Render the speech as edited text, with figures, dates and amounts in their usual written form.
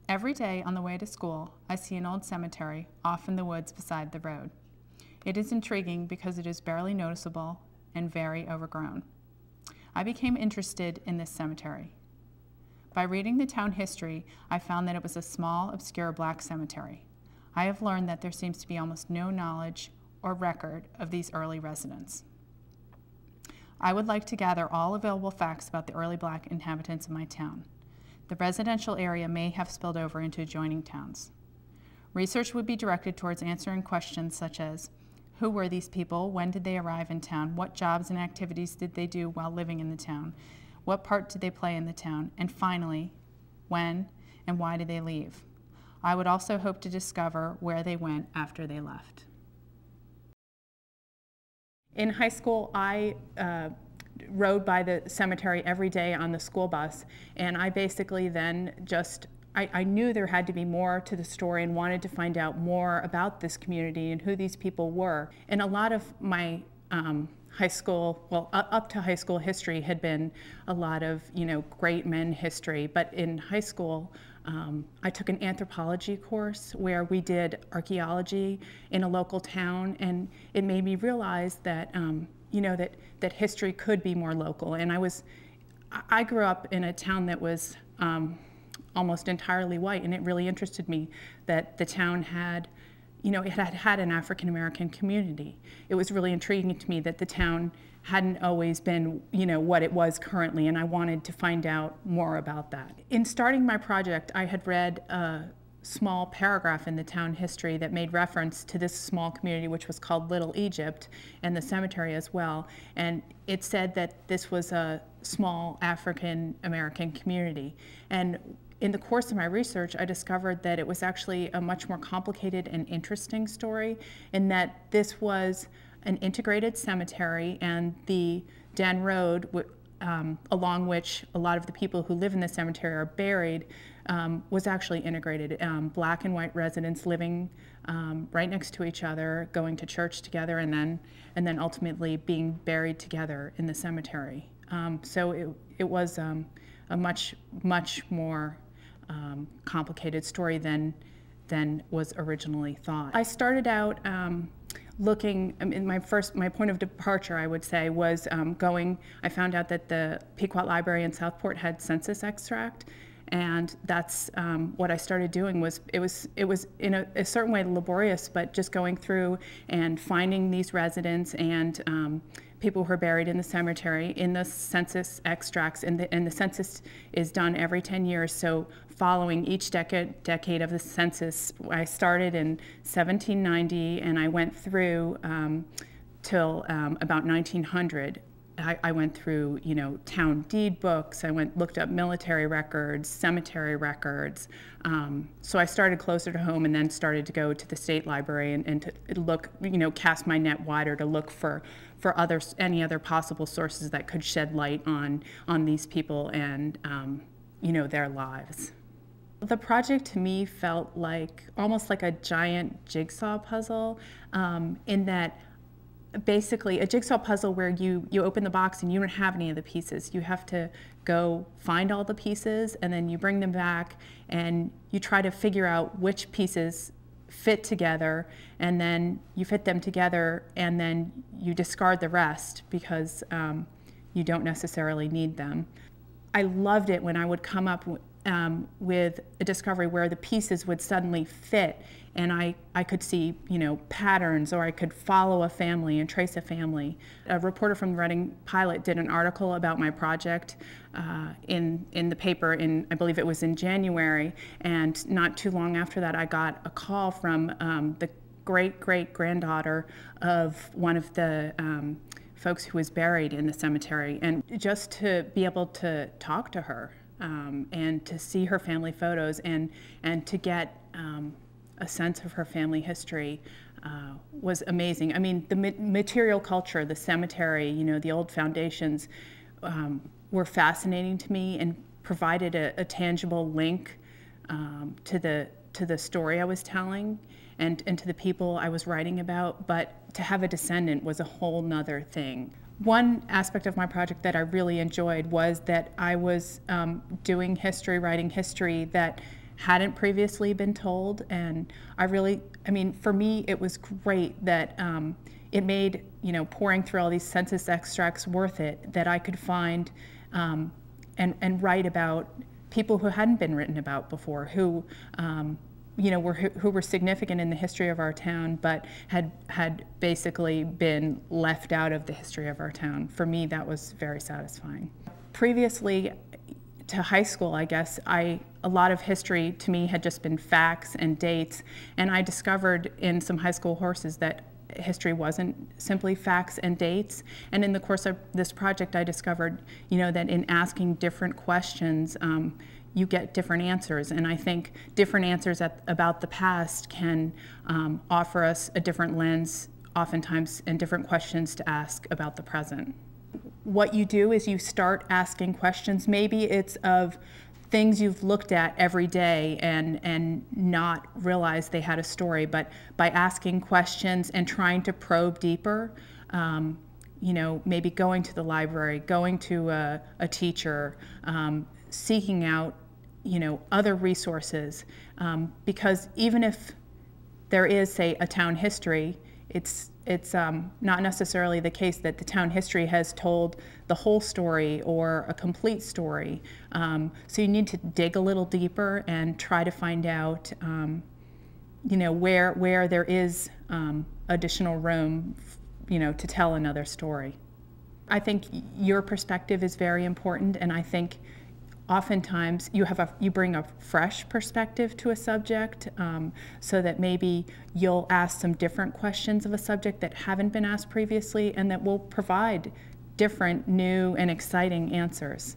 Every day on the way to school, I see an old cemetery off in the woods beside the road. It is intriguing because it is barely noticeable and very overgrown. I became interested in this cemetery. By reading the town history, I found that it was a small, obscure black cemetery. I have learned that there seems to be almost no knowledge or record of these early residents. I would like to gather all available facts about the early black inhabitants of my town. The residential area may have spilled over into adjoining towns. Research would be directed towards answering questions such as, who were these people? When did they arrive in town? What jobs and activities did they do while living in the town? What part did they play in the town? And finally, when and why did they leave? I would also hope to discover where they went after they left. In high school, I rode by the cemetery every day on the school bus, and I basically then I knew there had to be more to the story and wanted to find out more about this community and who these people were. And a lot of my high school, well, up to high school history had been a lot of, great men history. But in high school, I took an anthropology course where we did archaeology in a local town, and it made me realize that, that history could be more local. And I grew up in a town that was almost entirely white, and it really interested me that the town had, it had an African-American community. It was really intriguing to me that the town hadn't always been, what it was currently, and I wanted to find out more about that. In starting my project, I had read a small paragraph in the town history that made reference to this small community, which was called Little Egypt, and the cemetery as well, and it said that this was a small African-American community. And in the course of my research, I discovered that it was actually a much more complicated and interesting story, in that this was an integrated cemetery, and the Den Road, along which a lot of the people who live in the cemetery are buried, was actually integrated. Black and white residents living right next to each other, going to church together, and then ultimately being buried together in the cemetery. So it was a much more complicated story than was originally thought. I started out looking, my point of departure, I would say, was I found out that the Pequot Library in Southport had census extract, and that's what I started doing. It was in a certain way laborious, but just going through and finding these residents and people who are buried in the cemetery in the census extracts, and the census is done every 10 years, so following each decade of the census. I started in 1790, and I went through till about 1900. I went through, town deed books. I looked up military records, cemetery records. So I started closer to home, and then started to go to the state library and to look, cast my net wider to look for any other possible sources that could shed light on these people and their lives. The project to me felt almost like a giant jigsaw puzzle, in that basically a jigsaw puzzle where you open the box and you don't have any of the pieces. You have to go find all the pieces, and then you bring them back and you try to figure out which pieces fit together, and then you fit them together, and then you discard the rest because you don't necessarily need them. I loved it when I would come up with a discovery where the pieces would suddenly fit, and I could see, patterns, or I could follow a family and trace a family. A reporter from the Reading Pilot did an article about my project in the paper I believe it was in January, and not too long after that I got a call from the great-great-granddaughter of one of the folks who was buried in the cemetery, and just to be able to talk to her and to see her family photos and to get a sense of her family history was amazing. I mean, the material culture, the cemetery, the old foundations were fascinating to me and provided a tangible link to the story I was telling and to the people I was writing about. But to have a descendant was a whole nother thing. One aspect of my project that I really enjoyed was that I was doing history, writing history that hadn't previously been told. And I mean, for me, it was great that it made, pouring through all these census extracts worth it, that I could find and write about people who hadn't been written about before, who who were significant in the history of our town, but had basically been left out of the history of our town. For me, that was very satisfying. Previously to high school, I guess, a lot of history to me had just been facts and dates, and I discovered in some high school courses that history wasn't simply facts and dates. And in the course of this project, I discovered, that in asking different questions, you get different answers. And I think different answers about the past can offer us a different lens, oftentimes, and different questions to ask about the present. What you do is you start asking questions. Maybe it's of things you've looked at every day and not realized they had a story, but by asking questions and trying to probe deeper, maybe going to the library, going to a teacher, seeking out other resources, because even if there is, say, a town history, it's not necessarily the case that the town history has told the whole story or a complete story. So you need to dig a little deeper and try to find out, where there is additional room, to tell another story. I think your perspective is very important, and I think oftentimes you bring a fresh perspective to a subject, so that maybe you'll ask some different questions of a subject that haven't been asked previously, and that will provide different, new, and exciting answers.